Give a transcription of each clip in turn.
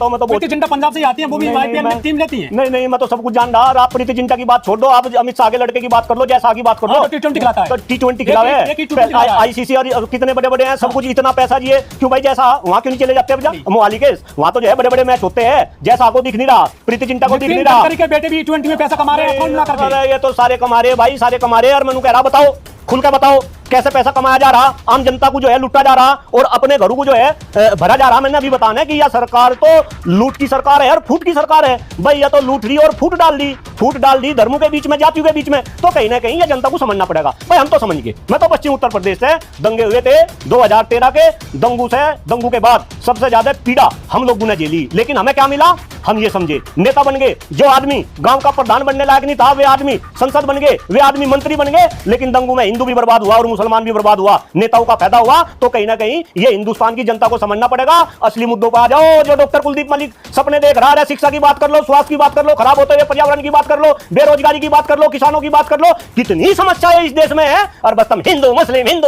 बताता हूँ। मैं तो प्रीति जिंटा पंजाब से ही आती है, वो भी आईपीएल में टीम लेती है। नहीं, मैं तो सब कुछ जान रहा। आप प्रीति जिंटा की बात छोड़ दो, आप अमित शाह के लड़के की बात कर लो, जैसा की बात कर लो। T20 खिलाता है, T20 खिलावे, आईसीसी और कितने बड़े बड़े हैं, सब कुछ इतना पैसा दिए क्यों भाई? जैसा वहाँ क्यों नहीं चले जाते? मोहाली के वहाँ तो जो है बड़े बड़े मैच होते हैं, जैसा को दिख नहीं रहा, प्रीति जिंटा को दिख नहीं रहा। बेटे भी T20 में पैसा कमा रहे हैं, ये तो सारे कमा रहे भाई, सारे कमा रहे। और मैंने कह रहा बताओ, खुल के बताओ कैसे पैसा कमाया जा रहा, आम जनता को जो है लूटा जा रहा और अपने घरों को जो है भरा जा रहा। मैंने अभी बताना है कि यह सरकार तो लूट की सरकार है और फूट की सरकार है भाई। या तो लूट ली और फूट डाल दी धर्मों के बीच में, जातियों के बीच में। तो कहीं ना कहीं यह जनता को समझना पड़ेगा भाई। हम तो समझ गए। मैं तो पश्चिम उत्तर प्रदेश से दंगे हुए थे 2013 के, दंगू के बाद सबसे ज्यादा पीड़ा हम लोगों ने झेली, लेकिन हमें क्या मिला? हम ये समझे नेता बन गए। जो आदमी गांव का प्रधान बनने लायक नहीं था, वे आदमी संसद बन गए, वे आदमी मंत्री बन गए। लेकिन दंगू में हिंदू भी बर्बाद हुआ और मुसलमान भी बर्बाद हुआ, नेताओं का फायदा हुआ। तो कहीं ना कहीं ये हिंदुस्तान की जनता को समझना पड़ेगा। असली मुद्दों पर आ जाओ। जो डॉक्टर कुलदीप मलिक सपने देख रहा है, शिक्षा की बात कर लो, स्वास्थ्य की बात कर लो, खराब होते हुए पर्यावरण की बात कर लो, बेरोजगारी की बात कर लो, किसानों की बात कर लो, कितनी समस्या है इस देश में है। और बस तुम हिंदू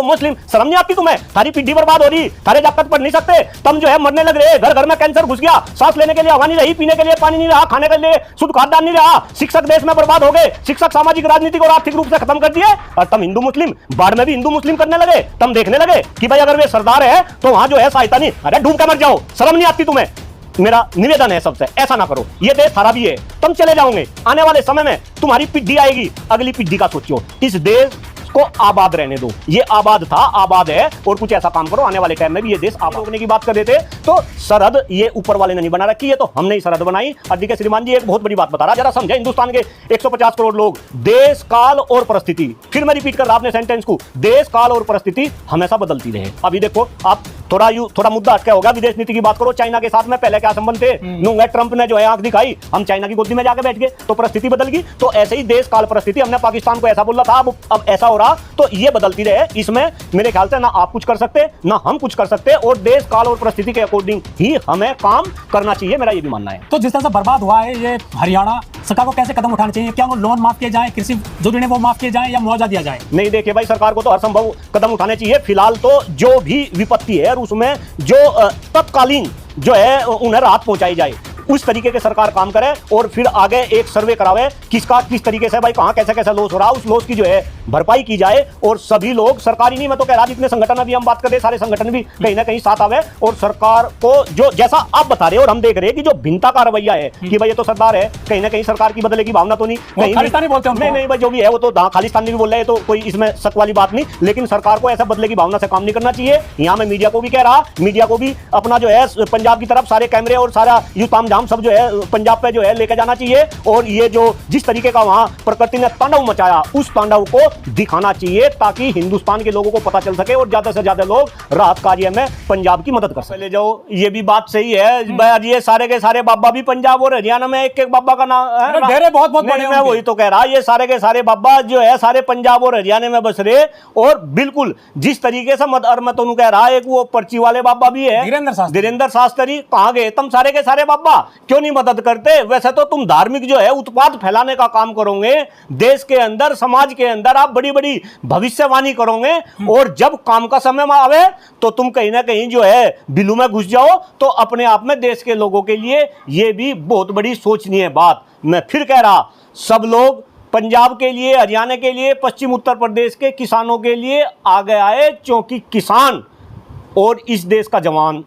मुस्लिम, शर्म नहीं आती तुम्हें? सारी पीढ़ी बर्बाद हो रही, सारे जाकर पढ़ नहीं सकते, तुम जो है मरने लग रहे। घर घर में कैंसर घुस गया, सांस लेने के लिए हवा नहीं रही, पीने के लिए पानी नहीं रहा, खाने के लिए शुद्ध खाद्यान्न नहीं रहा। शिक्षक देश में बर्बाद हो गए, शिक्षक सामाजिक राजनीतिक और आर्थिक रूप से खत्म कर दिए। और तुम हिंदू मुस्लिम, बाढ़ में भी हिंदू मुस्लिम करने लगे। तुम देखने लगे कि भाई अगर वे सरदार है तो वहां जो है सहायता नहीं। अरे डूब के मर जाओ, शर्म नहीं आती तुम्हें? मेरा निवेदन है सबसे, ऐसा ना करो। ये देश हरा भी है, तुम चले जाओगे, आने वाले समय में तुम्हारी पीढ़ी आएगी, अगली पीढ़ी का सोचो। इस देश को आबाद रहने दो। ये आबाद था, आबाद है, और कुछ ऐसा काम करो आने वाले टाइम में भी ये देश आबाद होने की बात कर देते। तो सरहद ये ऊपर वाले ने नहीं बना रखी है, तो हमने ही सरहद बनाई। अधिक श्रीमान जी एक बहुत बड़ी बात बता रहा, जरा समझे। हिंदुस्तान के 150 करोड़ लोग, देश काल और परिस्थिति, फिर मैं रिपीट कर रहा अपने सेंटेंस को, देश काल और परिस्थिति हमेशा बदलती रहे। अभी देखो आप थोड़ा मुद्दा अटका होगा, विदेश नीति की बात करो। चाइना के साथ में पहले क्या संबंध थे? नूंगा ट्रंप ने जो है आंख दिखाई, हम चाइना की गोदी में जाके बैठ गए, तो परिस्थिति बदल गई। तो ऐसे ही देश काल परिस्थिति, हमने पाकिस्तान को ऐसा बोला था, अब ऐसा हो रहा। तो ये बदलती रहे, इसमें मेरे ख्याल से ना आप कुछ कर सकते ना हम कुछ कर सकते, और देश काल और परिस्थिति के अकॉर्डिंग ही हमें काम करना चाहिए, मेरा ये भी मानना है। तो जिस तरह से बर्बाद हुआ है ये हरियाणा, सरकार को कैसे कदम उठाने चाहिए? क्या वो लोन माफ किए जाए, कृषि जो ऋण है वो माफ किए जाए, या मुआवजा दिया जाए? नहीं, देखिए भाई, सरकार को तो हर संभव कदम उठाने चाहिए। फिलहाल तो जो भी विपत्ति है और उसमें जो तत्कालीन जो है उन्हें राहत पहुंचाई जाए, उस तरीके के सरकार काम करे। और फिर आगे एक सर्वे करावे किस तरीके से भाई कहां कैसे लॉस हो रहा, उस लॉस की जो है भरपाई की जाए। और सभी लोग, सरकारी नहीं, मैं तो कह रहा जितने संगठन अभी हम बात कर रहे, सारे संगठन भी कहीं ना कहीं साथ आवे। और सरकार को जो जैसा आप बता रहे हो और हम देख रहे हैं कि जो भिन्नता का रवैया है कि भाई ये तो सरदार है, कहीं ना कहीं सरकार की बदले की भावना तो नहीं, खालिस्तानी बोलते हैं। नहीं भाई, जो भी है वो तो खालिस्तानी भी बोल रहे हैं, तो कोई इसमें शक वाली बात नहीं। लेकिन सरकार को ऐसा बदले की भावना से काम नहीं करना चाहिए। यहाँ मैं मीडिया को भी कह रहा, मीडिया को भी अपना जो है पंजाब की तरफ सारे कैमरे और सारा यू तामझाम सब जो है पंजाब पे जो है लेके जाना चाहिए। और ये जो जिस तरीके का वहां प्रकृति ने तांडव मचाया, उस तांडव को दिखाना चाहिए, ताकि हिंदुस्तान के लोगों को पता चल सके और ज्यादा से ज्यादा लोग राहत कार्य में पंजाब की मदद कर सके। ले जाओ, ये भी बात सही है। ये सारे के सारे बाबा भी पंजाब और हरियाणा में एक बाबा का नाम है, बहुत बड़े। मैं वही तो कह रहा, ये सारे के सारे बाबा जो है सारे पंजाब और हरियाणा में बस रहे। और बिल्कुल जिस तरीके से मैं तो कह रहा, एक वो पर्ची वाले बाबा भी है, धीरेन्द्र शास्त्री, कहाँ गए तुम सारे के सारे बाबा? क्यों नहीं मदद करते? वैसे तो तुम धार्मिक जो है उत्पाद फैलाने का काम करोगे देश के अंदर, समाज के अंदर आप बड़ी बड़ी भविष्यवाणी करोगे, और जब काम का समय आवे तो तुम कहीं ना कहीं जो है बिलू में घुस जाओ। तो अपने आप में देश के लोगों के लिए ये भी बहुत बड़ी सोचनीय बात। मैं फिर कह रहा, सब लोग पंजाब के लिए, हरियाणा के लिए, पश्चिम उत्तर प्रदेश के किसानों के लिए आगे आए, क्योंकि किसान और इस देश का जवान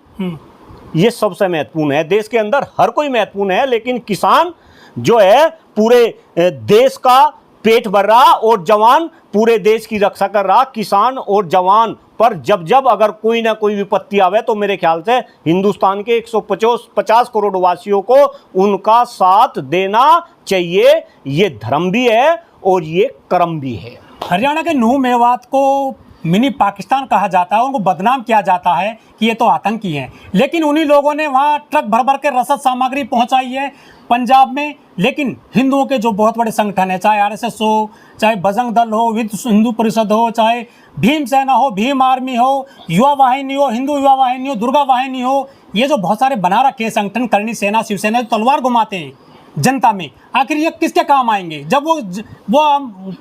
ये सबसे महत्वपूर्ण है। देश के अंदर हर कोई महत्वपूर्ण है, लेकिन किसान जो है पूरे देश का पेट भर रहा और जवान पूरे देश की रक्षा कर रहा। किसान और जवान पर जब अगर कोई ना कोई विपत्ति आवे, तो मेरे ख्याल से हिंदुस्तान के 150 करोड़ वासियों को उनका साथ देना चाहिए। ये धर्म भी है और ये कर्म भी है। हरियाणा के नूह मेवात को मिनी पाकिस्तान कहा जाता है, उनको बदनाम किया जाता है कि ये तो आतंकी हैं, लेकिन उन्हीं लोगों ने वहाँ ट्रक भर भर के रसद सामग्री पहुँचाई है पंजाब में। लेकिन हिंदुओं के जो बहुत बड़े संगठन है, चाहे आरएसएस हो, चाहे बजरंग दल हो, विश्व हिंदू परिषद हो, चाहे भीम सेना हो, भीम आर्मी हो, युवा वाहिनी हो, हिंदू युवा वाहिनी हो, दुर्गा वाहिनी हो, ये जो बहुत सारे बना रखे हैं संगठन, करणी सेना, शिवसेना, जो तलवार घुमाते हैं, जनता में, आखिर ये किसके काम आएंगे जब वो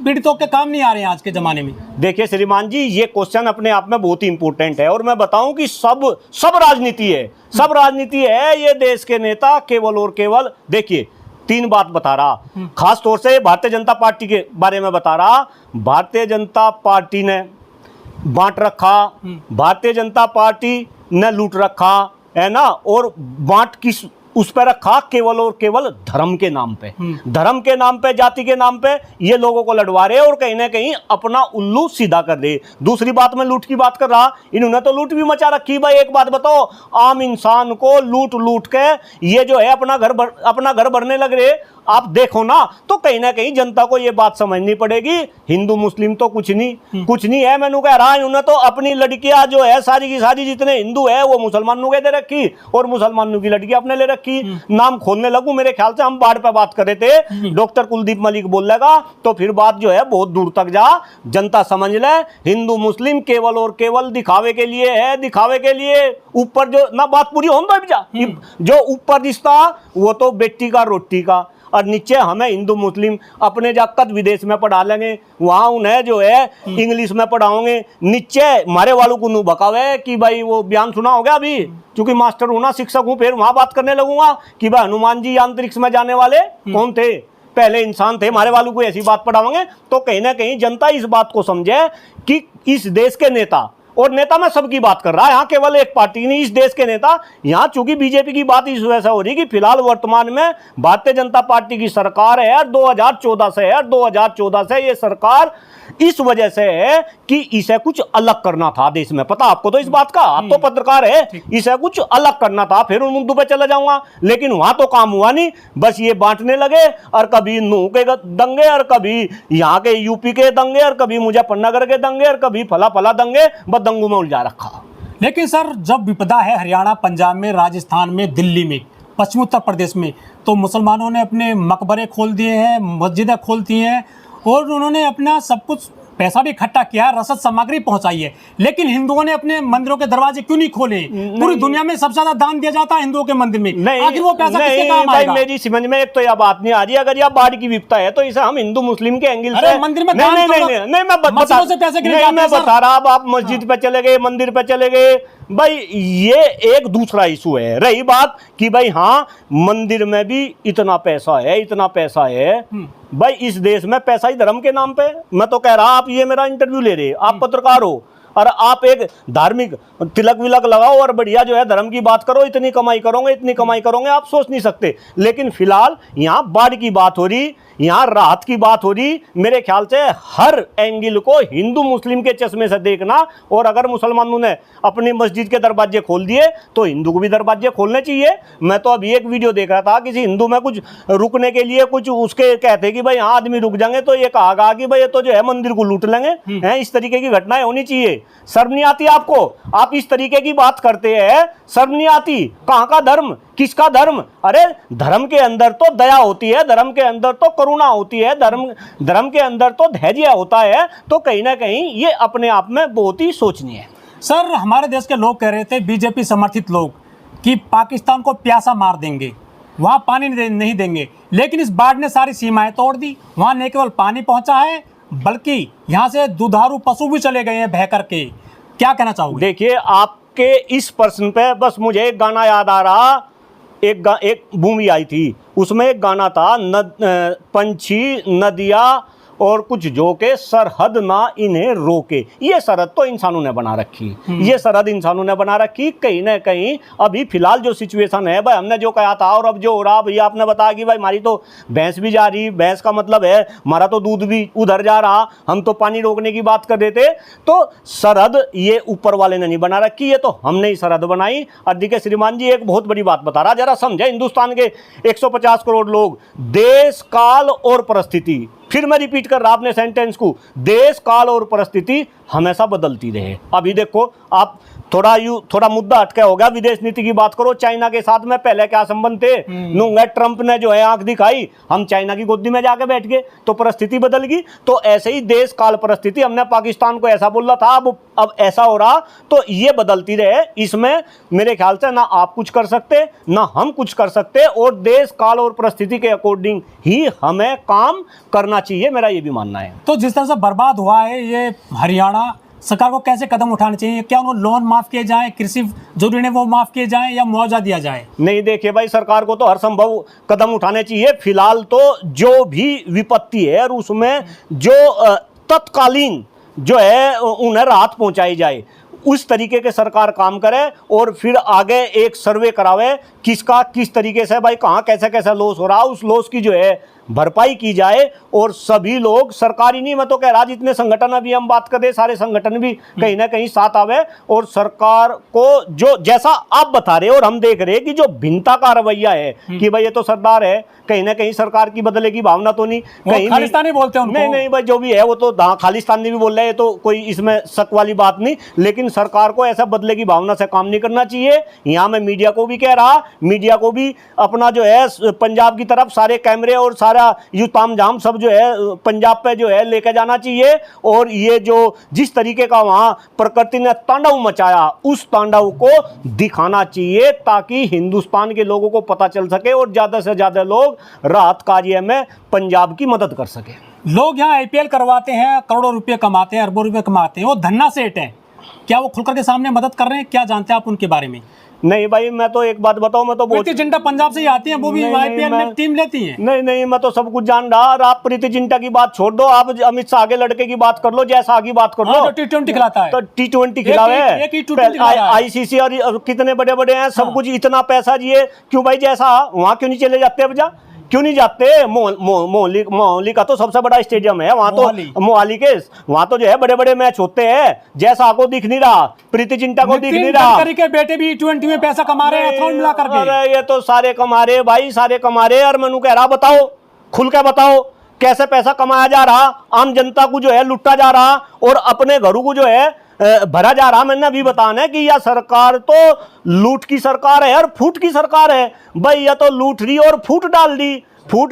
पीड़ितों के काम नहीं आ रहे हैं आज के ज़माने में? देखिए श्रीमान जी, ये क्वेश्चन अपने आप में बहुत ही इंपॉर्टेंट है और मैं बताऊं कि सब राजनीति है, सब राजनीति है। ये देश के नेता केवल और केवल देखिए 3 बात बता रहा, खास तौर से भारतीय जनता पार्टी के बारे में बता रहा। भारतीय जनता पार्टी ने बांट रखा, भारतीय जनता पार्टी ने लूट रखा, है ना, और बांट किस उस पर रखा? केवल और केवल धर्म के नाम पे, धर्म के नाम पे, जाति के नाम पे ये लोगों को लड़वा रहे और कहीं ना कहीं अपना उल्लू सीधा कर रहे। दूसरी बात, मैं लूट की बात कर रहा, इन्होंने तो लूट भी मचा रखी। भाई एक बात बताओ, आम इंसान को लूट लूट के ये जो है अपना घर भरने लग रहे। आप देखो ना, तो कहीं ना कहीं जनता को ये बात समझनी पड़ेगी, हिंदू मुस्लिम तो कुछ नहीं है। मैंने कह रहा, इन्होंने तो अपनी लड़कियां जो है सारी की सारी जितने हिंदू है वो मुसलमानों के दे रखी और मुसलमानों की लड़की अपने ले रखी। नाम खोलने लगूं, मेरे ख्याल से हम बाढ़ पे बात कर रहे थे, डॉक्टर कुलदीप मलिक बोल लेगा तो फिर बात जो है बहुत दूर तक जा, जनता समझ ले। हिंदू मुस्लिम केवल और केवल दिखावे के लिए है, दिखावे के लिए। ऊपर जो ना बात पूरी हो जो ऊपर रिश्ता वो तो बेटी का रोटी का, और नीचे हमें हिंदू मुस्लिम अपने जाकर विदेश में पढ़ा लेंगे, वहाँ उन्हें जो है इंग्लिश में पढ़ाओगे। नीचे हमारे वालों को नू बकावे कि भाई वो बयान सुना हो गया अभी, क्योंकि मास्टर हूँ ना, शिक्षक हूँ, फिर वहाँ बात करने लगूंगा कि भाई हनुमान जी अंतरिक्ष में जाने वाले कौन थे? पहले इंसान थे। हमारे वालों को ऐसी बात पढ़ाओगे तो कहीं ना कहीं जनता इस बात को समझे कि इस देश के नेता, और नेता में सबकी बात कर रहा है, यहाँ केवल एक पार्टी नहीं, इस देश के नेता। यहाँ चूंकि बीजेपी की बात इस वजह से हो रही कि फिलहाल वर्तमान में भारतीय जनता पार्टी की सरकार है 2014 से है, 2014 से ये सरकार इस वजह से है कि इसे कुछ अलग करना था देश में। पता आपको तो इस बात का, आप तो पत्रकार है, इसे कुछ अलग करना था। फिर उन मुद्दों पे चला जाऊंगा, लेकिन वहां तो काम हुआ नहीं, बस ये बांटने लगे, और कभी नूह के दंगे, और कभी यहाँ के यूपी के दंगे, और कभी मुजफ्फरनगर के दंगे, और कभी फला फला दंगे, बस दंगों में उलझा रखा। लेकिन सर, जब विपदा है हरियाणा, पंजाब में, राजस्थान में, दिल्ली में, पश्चिमी उत्तर प्रदेश में, तो मुसलमानों ने अपने मकबरे खोल दिए हैं, मस्जिदें खोल दी हैं, और उन्होंने अपना सब कुछ पैसा भी इकट्ठा किया, रसद सामग्री पहुंचाई है। लेकिन हिंदुओं ने अपने मंदिरों के दरवाजे क्यों नहीं खोले? पूरी दुनिया में सबसे ज्यादा दान दिया जाता है हिंदुओं के मंदिर में, आखिर वो पैसा किसके काम आएगा? मेरी समझ में एक तो यह बात नहीं आ रही, अगर यह बाढ़ की विपदा है तो इसे हम हिंदू मुस्लिम के एंगल से मंदिर में नहीं, मैं बता रहा, अब आप मस्जिद पे चले गए, मंदिर पे चले गए, भाई ये एक दूसरा इशू है। रही बात कि भाई हाँ मंदिर में भी इतना पैसा है, इतना पैसा है, भाई इस देश में पैसा ही धर्म के नाम पे। मैं तो कह रहा, आप ये मेरा इंटरव्यू ले रहे, आप पत्रकार हो और आप एक धार्मिक तिलक विलक लगाओ और बढ़िया जो है धर्म की बात करो, इतनी कमाई करोगे, इतनी कमाई करोगे, आप सोच नहीं सकते। लेकिन फिलहाल यहाँ बाढ़ की बात हो रही, यहाँ राहत की बात हो रही। मेरे ख्याल से हर एंगल को हिंदू मुस्लिम के चश्मे से देखना, और अगर मुसलमानों ने अपनी मस्जिद के दरवाजे खोल दिए तो हिंदू को भी दरवाजे खोलने चाहिए। मैं तो अभी एक वीडियो देख रहा था, किसी हिंदू में कुछ रुकने के लिए कुछ उसके कहते कि भाई हाँ आदमी रुक जाएंगे, तो ये कहा कि भाई ये तो जो है मंदिर को लूट लेंगे हैं। इस तरीके की घटनाएं होनी चाहिए। शर्म नहीं आती आपको? आप इस तरीके की बात करते हैं, शर्म नहीं आती? कहाँ का धर्म, किसका धर्म? अरे धर्म के अंदर तो दया होती है, धर्म के अंदर तो करुणा होती है, धर्म के अंदर तो धैर्य होता है। तो कहीं ना कहीं ये अपने आप में बहुत ही सोचनीय है। सर, हमारे देश के लोग कह रहे थे, बीजेपी समर्थित लोग, कि पाकिस्तान को प्यासा मार देंगे, वहाँ पानी नहीं देंगे। लेकिन इस बाढ़ ने सारी सीमाएं तोड़ दी। वहाँ न केवल पानी पहुँचा है, बल्कि यहाँ से दुधारू पशु भी चले गए हैं बह करके। क्या कहना चाहोगे? देखिए, आपके इस प्रश्न पे बस मुझे एक गाना याद आ रहा। एक भूमि आई थी, उसमें एक गाना था, पंछी नदियाँ और कुछ जो के सरहद ना इन्हें रोके। ये सरहद तो इंसानों ने बना रखी, ये सरहद इंसानों ने बना रखी। कहीं ना कहीं अभी फिलहाल जो सिचुएशन है, भाई हमने जो कहा था और अब जो हो रहा, भैया आपने बताया कि भाई हमारी तो भैंस भी जा रही, भैंस का मतलब है हमारा तो दूध भी उधर जा रहा, हम तो पानी रोकने की बात कर रहे थे। तो सरहद ये ऊपर वाले ने नहीं बना रखी, ये तो हमने ही सरहद बनाई। और देखिए श्रीमान जी एक बहुत बड़ी बात बता रहा, जरा समझे। हिंदुस्तान के 150 करोड़ लोग, देश काल और परिस्थिति, फिर मैं रिपीट कर रहा अपने सेंटेंस को, देश काल और परिस्थिति हमेशा बदलती रहे। अभी देखो आप थोड़ा मुद्दा हटके हो गया। विदेश नीति की बात करो, चाइना के साथ में पहले क्या संबंध थे, नूंगा ट्रंप ने जो है आंख दिखाई, हम चाइना की गोदी में जाके बैठ गए तो परिस्थिति बदल गई। तो ऐसे ही देश काल परिस्थिति, हमने पाकिस्तान को ऐसा बोला था, अब ऐसा हो रहा, तो ये बदलती रहे। इसमें मेरे ख्याल से ना आप कुछ कर सकते ना हम कुछ कर सकते, और देश काल और परिस्थिति के अकॉर्डिंग ही हमें काम करना चाहिए, मेरा ये भी मानना है। तो जिस तरह से बर्बाद हुआ है ये हरियाणा, सरकार को कैसे कदम उठाने चाहिए? क्या उन्हें लोन माफ किए जाएं, कृषि जो ऋण है वो माफ किए जाएं, या मुआवजा दिया जाए? नहीं, देखिए भाई, सरकार को तो हर संभव कदम उठाने चाहिए। फिलहाल तो जो भी विपत्ति है और उसमें जो तत्कालीन जो है उन्हें राहत पहुंचाई जाए, उस तरीके के सरकार काम करे, और फिर आगे एक सर्वे करावे किसका किस तरीके से भाई कहाँ कैसे कैसे लॉस हो रहा, उस लॉस की जो है भरपाई की जाए। और सभी लोग, सरकारी नहीं, मैं तो कह रहा जितने संगठन अभी हम बात करें, सारे संगठन भी कहीं ना कहीं साथ आवे, और सरकार को जो जैसा आप बता रहे हो और हम देख रहे हैं कि जो भिन्नता का रवैया है कि भाई ये तो सरदार है, कहीं ना कहीं सरकार की बदले की भावना तो नहीं, कहीं खालिस्तानी बोलते हैं उनको। नहीं भाई, जो भी है वो तो खालिस्तानी भी बोल रहे हैं, तो कोई इसमें शक वाली बात नहीं, लेकिन सरकार को ऐसा बदले की भावना से काम नहीं करना चाहिए। यहाँ मैं मीडिया को भी कह रहा, मीडिया को भी अपना जो है पंजाब की तरफ सारे कैमरे और सारा यू तामझाम सब जो है पंजाब पे जो है लेके जाना चाहिए, और ये जो जिस तरीके का वहाँ प्रकृति ने तांडव मचाया, उस तांडव को दिखाना चाहिए, ताकि हिंदुस्तान के लोगों को पता चल सके और ज़्यादा से ज़्यादा लोग राहत कार्य में पंजाब की मदद कर सके। लोग यहाँ IPL करवाते हैं, करोड़ों रुपए कमाते हैं, अरबों रुपए कमाते हैं, वो धन्ना सेठ हैं, क्या वो खुलकर के सामने मदद कर रहे हैं? क्या जानते हैं आप उनके बारे में? नहीं भाई, मैं तो एक बात बताऊं, मैं तो प्रीति जिंटा पंजाब से ही आती हैं, वो भी IPL में टीम लेती हैं। नहीं, मैं तो सब कुछ जान रहा। और आप प्रीति जिंटा की बात छोड़ दो, आप अमित शाह के लड़के की बात कर लो, जैसा आगे बात कर लो। T20 खिलाता है, तो T20 खिलावे, ICC और कितने बड़े बड़े हैं, सब कुछ इतना पैसा दिए, क्यों भाई जैसा वहाँ क्यों नहीं चले जाते? अब जा क्यों नहीं जाते? मोहाली का तो सबसे बड़ा स्टेडियम है वहाँ, तो मोहाली के वहाँ तो जो है बड़े बड़े मैच होते हैं, जैसा को दिख नहीं रहा, प्रीति जिंटा को दिख नहीं रहा। के बेटे भी T20 में पैसा कमा रहे हैं, मिला करके। अरे ये तो सारे कमा रहे भाई, सारे कमा रहे। और मैंने कह रहा, बताओ, खुल के बताओ कैसे पैसा कमाया जा रहा, आम जनता को जो है लुटा जा रहा, और अपने घरों को जो है भरा जा रहा। मैंने अभी बताना है कि यह सरकार तो लूट की सरकार है और फूट की सरकार है भाई। यह तो लूट रही और फूट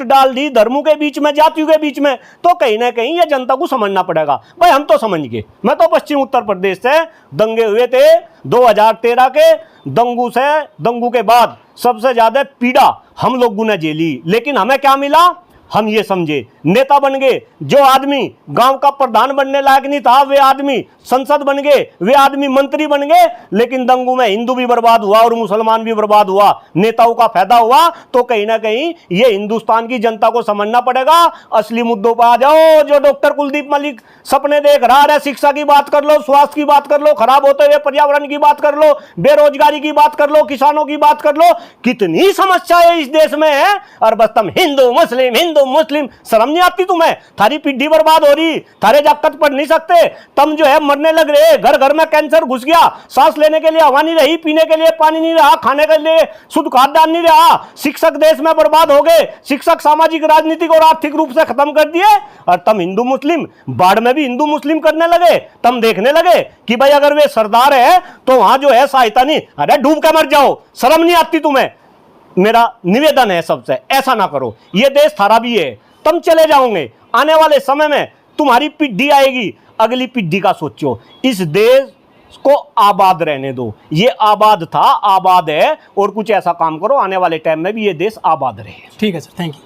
डाल दी धर्मों के बीच में, जातियों के बीच में। तो कहीं ना कहीं यह जनता को समझना पड़ेगा भाई। हम तो समझ गए, मैं तो पश्चिम उत्तर प्रदेश से दंगे हुए थे 2013 के, दंगू के बाद सबसे ज्यादा पीड़ा हम लोगों ने झेली, लेकिन हमें क्या मिला? हम ये समझे, नेता बन गए। जो आदमी गांव का प्रधान बनने लायक नहीं था, वे आदमी संसद बन गए, वे आदमी मंत्री बन गए। लेकिन दंगू में हिंदू भी बर्बाद हुआ और मुसलमान भी बर्बाद हुआ, नेताओं का फायदा हुआ। तो कहीं ना कहीं ये हिंदुस्तान की जनता को समझना पड़ेगा। असली मुद्दों पर आ जाओ। जो डॉक्टर कुलदीप मलिक सपने देख रहा है, शिक्षा की बात कर लो, स्वास्थ्य की बात कर लो, खराब होते हुए पर्यावरण की बात कर लो, बेरोजगारी की बात कर लो, किसानों की बात कर लो, कितनी समस्याएं इस देश में है। और बस तुम हिंदू मुस्लिम, शर्म नहीं आती तुम्हें? थारी पीढ़ी बर्बाद हो रही, थारे जाकत पढ़ नहीं सकते, तुम जो है मरने लग रहे। घर घर में कैंसर घुस गया, सांस लेने के लिए हवा नहीं रही, पीने के लिए पानी नहीं रहा, खाने के लिए शुद्ध खाद्यान्न नहीं रहा। शिक्षक देश में बर्बाद हो गए, शिक्षक सामाजिक राजनीतिक और आर्थिक रूप से खत्म कर दिए। और तुम हिंदू मुस्लिम, बाढ़ में भी हिंदू मुस्लिम करने लगे। तुम देखने लगे कि भाई अगर वे सरदार है तो वहां जो है सहायता नहीं। अरे डूब के मर जाओ, शर्म नहीं आती तुम्हें? मेरा निवेदन है सबसे, ऐसा ना करो। ये देश थारा भी है, तुम चले जाओगे, आने वाले समय में तुम्हारी पीढ़ी आएगी, अगली पीढ़ी का सोचो। इस देश को आबाद रहने दो। ये आबाद था, आबाद है, और कुछ ऐसा काम करो आने वाले टाइम में भी ये देश आबाद रहे। ठीक है सर, थैंक यू।